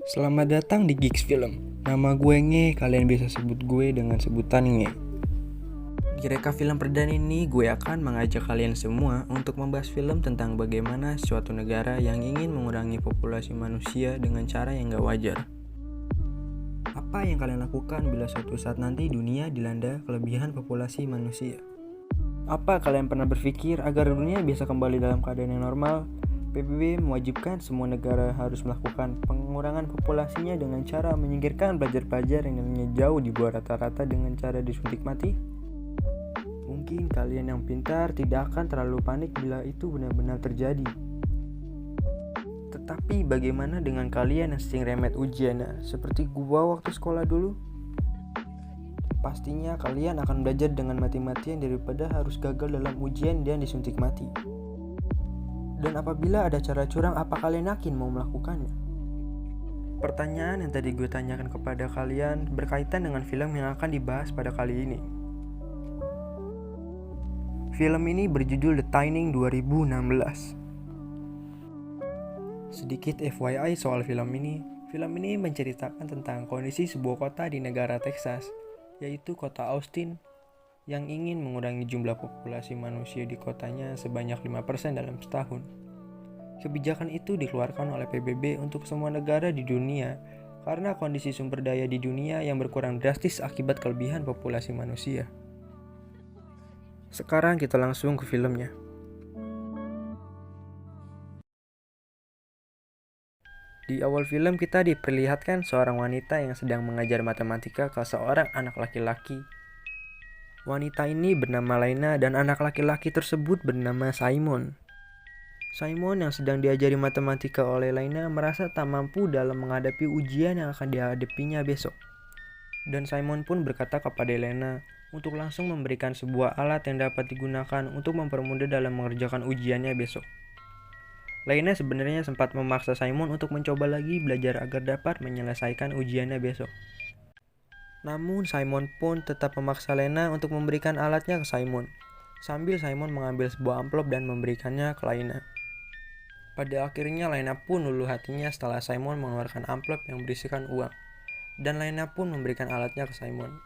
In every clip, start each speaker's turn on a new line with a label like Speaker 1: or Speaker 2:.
Speaker 1: Selamat datang di Geeks Film. Nama gue Nge, kalian bisa sebut gue dengan sebutan Nge. Di reka film perdana ini, gue akan mengajak kalian semua untuk membahas film tentang bagaimana suatu negara yang ingin mengurangi populasi manusia dengan cara yang gak wajar. Apa yang kalian lakukan bila suatu saat nanti dunia dilanda kelebihan populasi manusia? Apa kalian pernah berpikir agar dunia bisa kembali dalam keadaan yang normal? PBB mewajibkan semua negara harus melakukan pengurangan populasinya dengan cara menyingkirkan pelajar-pelajar yang nilainya jauh di bawah rata-rata dengan cara disuntik mati. Mungkin kalian yang pintar tidak akan terlalu panik bila itu benar-benar terjadi. Tetapi bagaimana dengan kalian yang sering remet ujian, seperti gua waktu sekolah dulu? Pastinya kalian akan belajar dengan mati-matian daripada harus gagal dalam ujian dan disuntik mati. Dan apabila ada cara curang, apa kalian yakin mau melakukannya? Pertanyaan yang tadi gue tanyakan kepada kalian berkaitan dengan film yang akan dibahas pada kali ini. Film ini berjudul The Shining 2016. Sedikit FYI soal film ini menceritakan tentang kondisi sebuah kota di negara Texas, yaitu kota Austin, yang ingin mengurangi jumlah populasi manusia di kotanya sebanyak 5% dalam setahun. Kebijakan itu dikeluarkan oleh PBB untuk semua negara di dunia karena kondisi sumber daya di dunia yang berkurang drastis akibat kelebihan populasi manusia. Sekarang kita langsung ke filmnya. Di awal film kita diperlihatkan seorang wanita yang sedang mengajar matematika ke seorang anak laki-laki. Wanita ini bernama Laina dan anak laki-laki tersebut bernama Simon. Simon yang sedang diajari matematika oleh Laina merasa tak mampu dalam menghadapi ujian yang akan dihadapinya besok. Dan Simon pun berkata kepada Laina untuk langsung memberikan sebuah alat yang dapat digunakan untuk mempermudah dalam mengerjakan ujiannya besok. Laina sebenarnya sempat memaksa Simon untuk mencoba lagi belajar agar dapat menyelesaikan ujiannya besok. Namun Simon pun tetap memaksa Lena untuk memberikan alatnya ke Simon, sambil Simon mengambil sebuah amplop dan memberikannya ke Lena. Pada akhirnya Lena pun luluh hatinya setelah Simon mengeluarkan amplop yang berisikan uang, dan Lena pun memberikan alatnya ke Simon.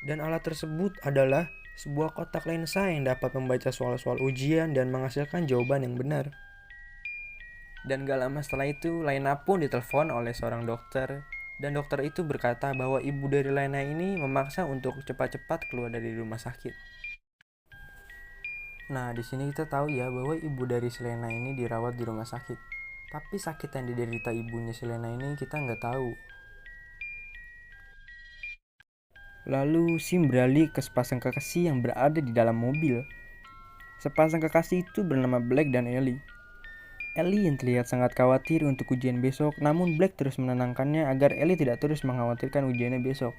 Speaker 1: Dan alat tersebut adalah sebuah kotak lensa yang dapat membaca soal-soal ujian dan menghasilkan jawaban yang benar. Dan gak lama setelah itu, Lena pun ditelepon oleh seorang dokter. Dan dokter itu berkata bahwa ibu dari Lena ini memaksa untuk cepat-cepat keluar dari rumah sakit. Nah, di sini kita tahu ya bahwa ibu dari si Lena ini dirawat di rumah sakit. Tapi sakit yang diderita ibunya si Lena ini kita nggak tahu. Lalu Sim beralih ke sepasang kekasih yang berada di dalam mobil. Sepasang kekasih itu bernama Black dan Ellie. Ellie yang terlihat sangat khawatir untuk ujian besok, namun Black terus menenangkannya agar Ellie tidak terus mengkhawatirkan ujiannya besok.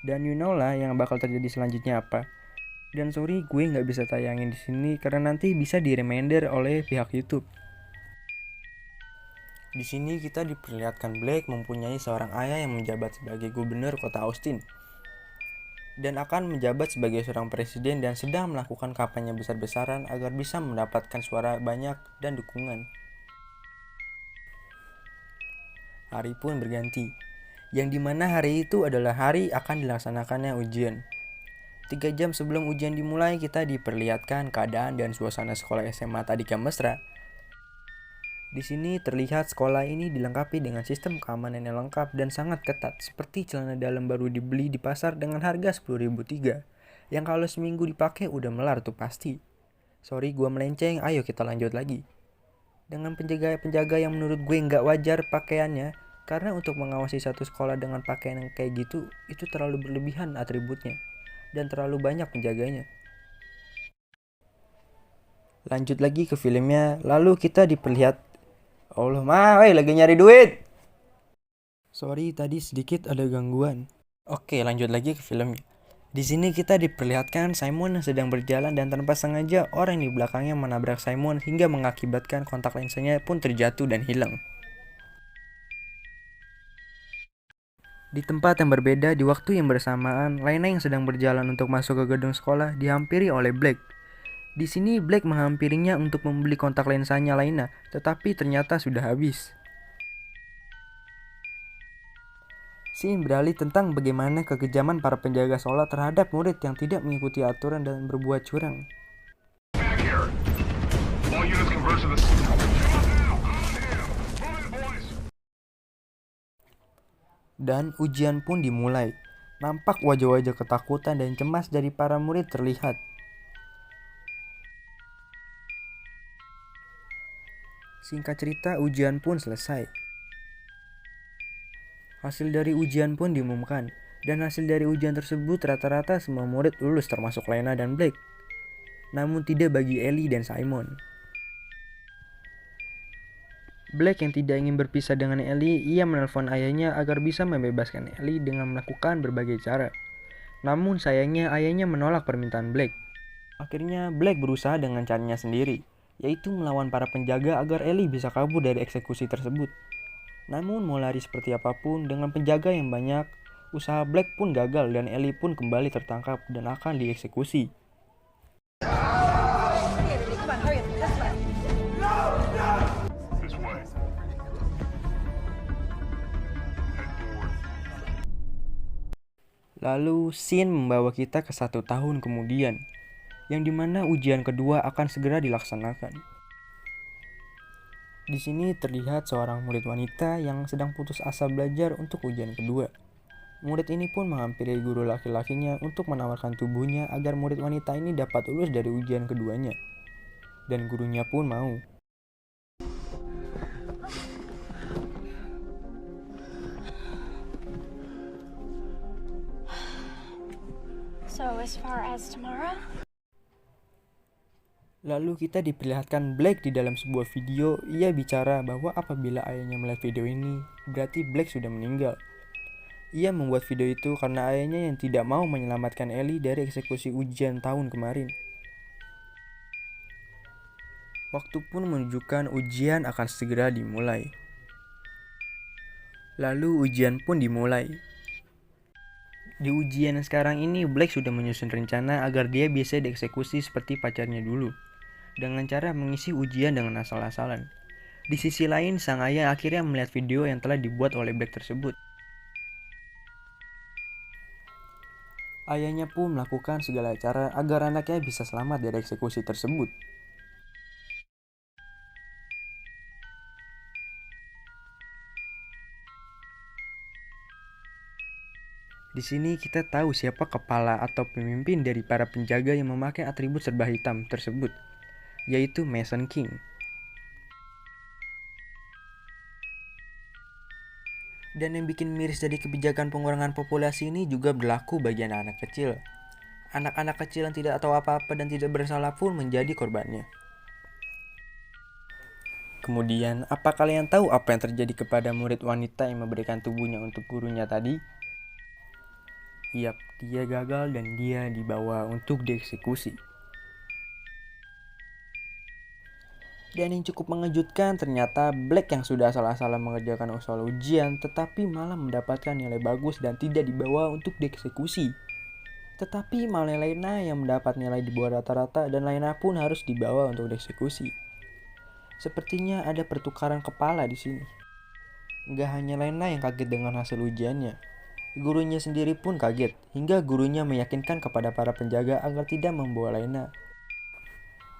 Speaker 1: Dan you know lah yang bakal terjadi selanjutnya apa. Dan sorry gue nggak bisa tayangin di sini karena nanti bisa di reminder oleh pihak YouTube. Di sini kita diperlihatkan Black mempunyai seorang ayah yang menjabat sebagai gubernur kota Austin dan akan menjabat sebagai seorang presiden dan sedang melakukan kampanye besar-besaran agar bisa mendapatkan suara banyak dan dukungan. Hari pun berganti, yang dimana hari itu adalah hari akan dilaksanakannya ujian. 3 jam sebelum ujian dimulai, kita diperlihatkan keadaan dan suasana sekolah SMA Tadika Mesra. Di sini terlihat sekolah ini dilengkapi dengan sistem keamanan yang lengkap dan sangat ketat, seperti celana dalam baru dibeli di pasar dengan harga 10.003, yang kalau seminggu dipakai udah melar tuh pasti. Sorry gua melenceng, ayo kita lanjut lagi. Dengan penjaga-penjaga yang menurut gue nggak wajar pakaiannya, karena untuk mengawasi satu sekolah dengan pakaian yang kayak gitu, itu terlalu berlebihan atributnya, dan terlalu banyak penjaganya. Lanjut lagi ke filmnya, lalu kita Allah lagi nyari duit. Sorry tadi sedikit ada gangguan. Oke, lanjut lagi ke filmnya. Di sini kita diperlihatkan Simon yang sedang berjalan dan tanpa sengaja orang di belakangnya menabrak Simon hingga mengakibatkan kontak lensanya pun terjatuh dan hilang. Di tempat yang berbeda di waktu yang bersamaan, Lena yang sedang berjalan untuk masuk ke gedung sekolah dihampiri oleh Black. Di sini Black menghampirinya untuk membeli kontak lensanya Lena, tetapi ternyata sudah habis. Scene beralih tentang bagaimana kekejaman para penjaga sekolah terhadap murid yang tidak mengikuti aturan dan berbuat curang. Dan ujian pun dimulai. Nampak wajah-wajah ketakutan dan cemas dari para murid terlihat. Singkat cerita, ujian pun selesai. Hasil dari ujian pun diumumkan, dan hasil dari ujian tersebut rata-rata semua murid lulus termasuk Lena dan Blake. Namun tidak bagi Ellie dan Simon. Blake yang tidak ingin berpisah dengan Ellie, ia menelpon ayahnya agar bisa membebaskan Ellie dengan melakukan berbagai cara. Namun sayangnya ayahnya menolak permintaan Blake. Akhirnya Blake berusaha dengan caranya sendiri, yaitu melawan para penjaga agar Ellie bisa kabur dari eksekusi tersebut. Namun mau lari seperti apapun dengan penjaga yang banyak, usaha Blake pun gagal dan Ellie pun kembali tertangkap dan akan dieksekusi. Lalu scene membawa kita ke 1 tahun kemudian, yang dimana ujian kedua akan segera dilaksanakan. Di sini terlihat seorang murid wanita yang sedang putus asa belajar untuk ujian kedua. Murid ini pun menghampiri guru laki-lakinya untuk menawarkan tubuhnya agar murid wanita ini dapat lulus dari ujian keduanya. Dan gurunya pun mau.
Speaker 2: So as far as tomorrow?
Speaker 1: Lalu kita diperlihatkan Blake di dalam sebuah video. Ia bicara bahwa apabila ayahnya melihat video ini, berarti Blake sudah meninggal. Ia membuat video itu karena ayahnya yang tidak mau menyelamatkan Ellie dari eksekusi ujian tahun kemarin. Waktu pun menunjukkan ujian akan segera dimulai. Lalu ujian pun dimulai. Di ujian sekarang ini, Blake sudah menyusun rencana agar dia bisa dieksekusi seperti pacarnya dulu, dengan cara mengisi ujian dengan asal-asalan. Di sisi lain, sang ayah akhirnya melihat video yang telah dibuat oleh Blake tersebut. Ayahnya pun melakukan segala cara agar anaknya bisa selamat dari eksekusi tersebut. Di sini kita tahu siapa kepala atau pemimpin dari para penjaga yang memakai atribut serba hitam tersebut, yaitu Mason King. Dan yang bikin miris dari kebijakan pengurangan populasi ini juga berlaku bagi anak-anak kecil. Anak-anak kecil yang tidak tahu apa-apa dan tidak bersalah pun menjadi korbannya. Kemudian, apa kalian tahu apa yang terjadi kepada murid wanita yang memberikan tubuhnya untuk gurunya tadi? Yap, dia gagal dan dia dibawa untuk dieksekusi. Dan yang cukup mengejutkan, ternyata Blake yang sudah asal-asalan mengerjakan soal ujian tetapi malah mendapatkan nilai bagus dan tidak dibawa untuk dieksekusi. Tetapi malah Lena yang mendapat nilai di bawah rata-rata dan Lena pun harus dibawa untuk dieksekusi. Sepertinya ada pertukaran kepala di sini. Gak hanya Lena yang kaget dengan hasil ujiannya, gurunya sendiri pun kaget, hingga gurunya meyakinkan kepada para penjaga agar tidak membawa Lena.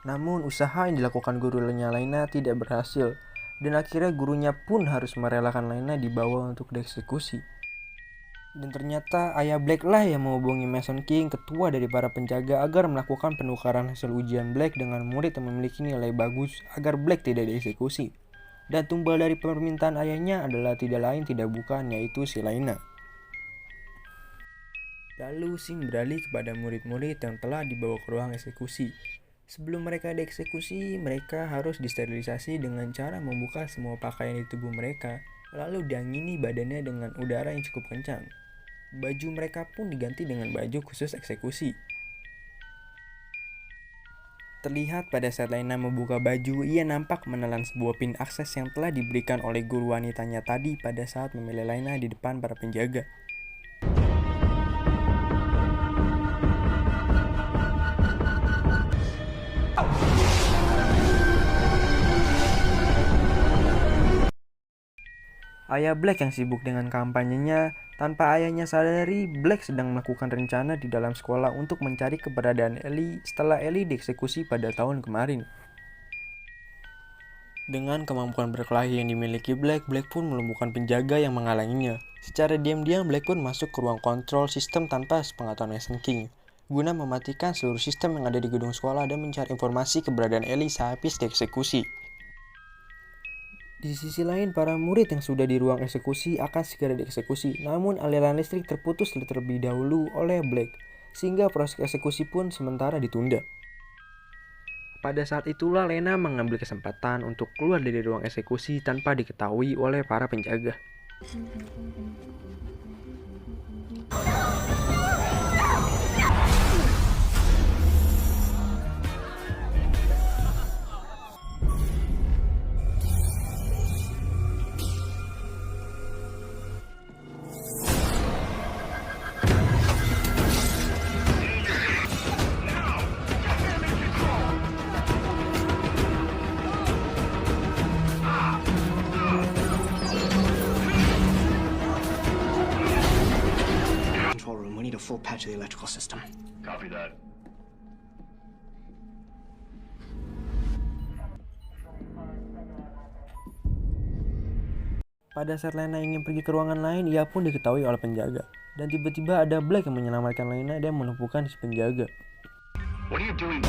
Speaker 1: Namun usaha yang dilakukan gurunya Lena tidak berhasil, dan akhirnya gurunya pun harus merelakan Lena dibawa untuk dieksekusi. Dan ternyata ayah Blake lah yang menghubungi Mason King, ketua dari para penjaga, agar melakukan penukaran hasil ujian Blake dengan murid yang memiliki nilai bagus agar Blake tidak dieksekusi. Dan tumbal dari permintaan ayahnya adalah tidak lain tidak bukan yaitu si Lena. Lalu scene beralih kepada murid-murid yang telah dibawa ke ruang eksekusi. Sebelum mereka dieksekusi, mereka harus disterilisasi dengan cara membuka semua pakaian di tubuh mereka, lalu diangini badannya dengan udara yang cukup kencang. Baju mereka pun diganti dengan baju khusus eksekusi. Terlihat pada saat Lena membuka baju, ia nampak menelan sebuah pin akses yang telah diberikan oleh guru wanitanya tadi pada saat memilih Lena di depan para penjaga. Ayah Black yang sibuk dengan kampanyenya. Tanpa ayahnya sadari, Black sedang melakukan rencana di dalam sekolah untuk mencari keberadaan Ellie setelah Ellie dieksekusi pada tahun kemarin. Dengan kemampuan berkelahi yang dimiliki Black pun melumpuhkan penjaga yang menghalanginya. Secara diam-diam Black pun masuk ke ruang kontrol sistem tanpa sepengetahuan Mason King, guna mematikan seluruh sistem yang ada di gedung sekolah dan mencari informasi keberadaan Ellie sehabis dieksekusi. Di sisi lain, para murid yang sudah di ruang eksekusi akan segera dieksekusi, namun aliran listrik terputus terlebih dahulu oleh Black, sehingga proses eksekusi pun sementara ditunda. Pada saat itulah Lena mengambil kesempatan untuk keluar dari ruang eksekusi tanpa diketahui oleh para penjaga.
Speaker 3: We need a full patch of the electrical system.
Speaker 4: Copy that.
Speaker 1: Pada saat Lena ingin pergi ke ruangan lain, ia pun diketahui oleh penjaga. Dan tiba-tiba ada Black yang menyelamatkan Lena dan melumpuhkan si penjaga.
Speaker 4: What are you doing?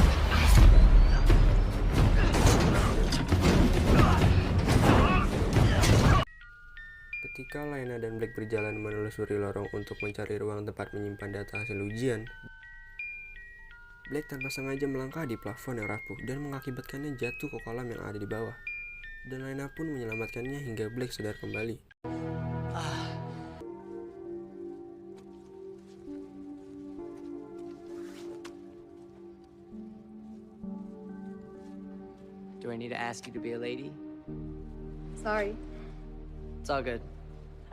Speaker 1: Ketika Lena dan Black berjalan menelusuri lorong untuk mencari ruang tempat menyimpan data hasil ujian, Black tanpa sengaja melangkah di plafon yang rapuh dan mengakibatkannya jatuh ke kolam yang ada di bawah. Dan Lena pun menyelamatkannya hingga Black sadar kembali.
Speaker 5: Do I need to ask you to be a lady?
Speaker 2: Sorry.
Speaker 5: It's all good.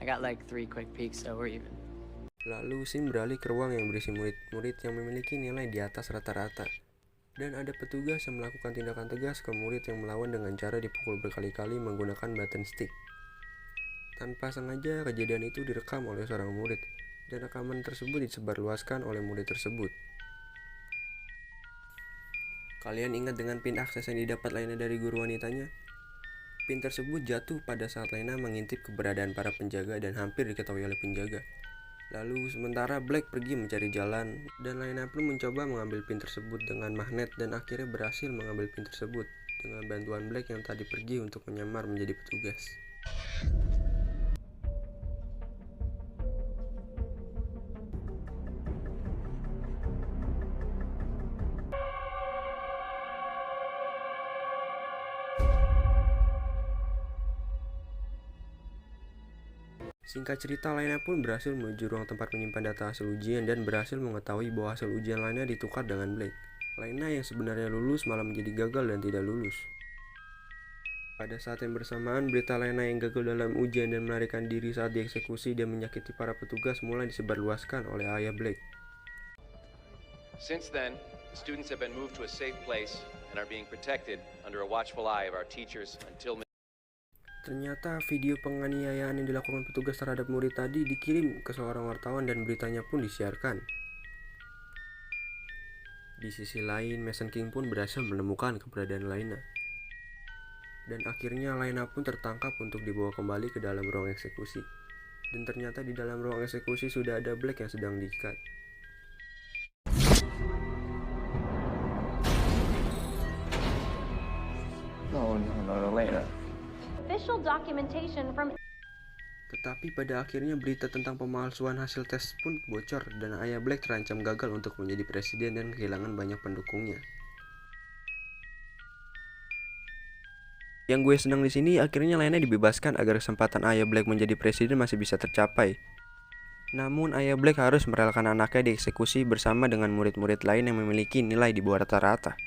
Speaker 5: I got like 3 quick peeks, so we're even.
Speaker 1: Lalu scene beralih ke ruang yang berisi murid-murid yang memiliki nilai di atas rata-rata. Dan ada petugas yang melakukan tindakan tegas ke murid yang melawan dengan cara dipukul berkali-kali menggunakan button stick. Tanpa sengaja, kejadian itu direkam oleh seorang murid, dan rekaman tersebut disebarluaskan oleh murid tersebut. Kalian ingat dengan pin akses yang didapat Lena dari guru wanitanya? Pin tersebut jatuh pada saat Lena mengintip keberadaan para penjaga dan hampir diketahui oleh penjaga. Lalu sementara Black pergi mencari jalan, dan Lena pun mencoba mengambil pin tersebut dengan magnet dan akhirnya berhasil mengambil pin tersebut dengan bantuan Black yang tadi pergi untuk menyamar menjadi petugas. Singkat cerita, Lena pun berhasil menuju ruang tempat menyimpan data hasil ujian dan berhasil mengetahui bahwa hasil ujian Lena ditukar dengan Black. Lena yang sebenarnya lulus malah menjadi gagal dan tidak lulus. Pada saat yang bersamaan, berita Lena yang gagal dalam ujian dan melarikan diri saat dieksekusi dan menyakiti para petugas mulai disebarluaskan oleh ayah Black.
Speaker 6: Since then, the students have been moved to a safe place and are being protected under a watchful eye of our teachers until
Speaker 1: Ternyata video penganiayaan yang dilakukan petugas terhadap murid tadi dikirim ke seorang wartawan dan beritanya pun disiarkan. Di sisi lain, Mason King pun berhasil menemukan keberadaan Lena. Dan akhirnya Lena pun tertangkap untuk dibawa kembali ke dalam ruang eksekusi. Dan ternyata di dalam ruang eksekusi sudah ada Black yang sedang diikat.
Speaker 3: No, Lena.
Speaker 2: Official documentation from
Speaker 1: Tetapi pada akhirnya berita tentang pemalsuan hasil tes pun bocor dan ayah Black terancam gagal untuk menjadi presiden dan kehilangan banyak pendukungnya. Yang gue senang di sini akhirnya Lena dibebaskan agar kesempatan ayah Black menjadi presiden masih bisa tercapai. Namun ayah Black harus merelakan anaknya dieksekusi bersama dengan murid-murid lain yang memiliki nilai di bawah rata-rata.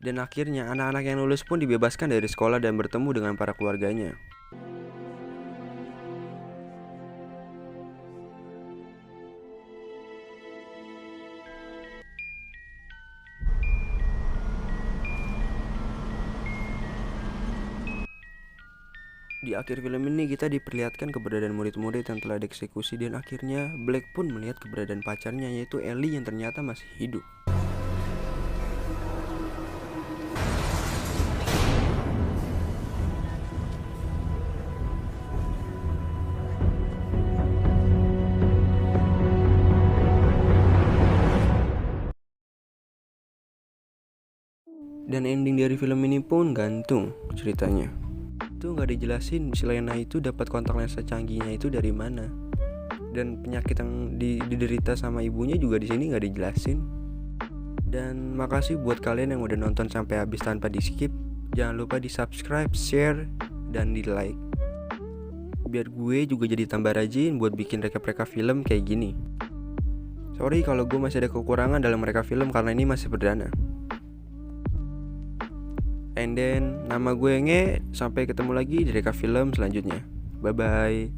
Speaker 1: Dan akhirnya anak-anak yang lulus pun dibebaskan dari sekolah dan bertemu dengan para keluarganya. Di akhir film ini kita diperlihatkan keberadaan murid-murid yang telah dieksekusi, dan akhirnya Black pun melihat keberadaan pacarnya, yaitu Ellie, yang ternyata masih hidup. Dan ending dari film ini pun gantung ceritanya. Itu nggak dijelasin si Lena itu dapat kontak lensa canggihnya itu dari mana, dan penyakit yang diderita sama ibunya juga di sini nggak dijelasin. Dan makasih buat kalian yang udah nonton sampai habis tanpa di skip. Jangan lupa di subscribe, share, dan di like, biar gue juga jadi tambah rajin buat bikin recap film kayak gini. Sorry kalau gue masih ada kekurangan dalam recap film karena ini masih perdana. And then, nama gue Nge. Sampai ketemu lagi di recap film selanjutnya. Bye-bye.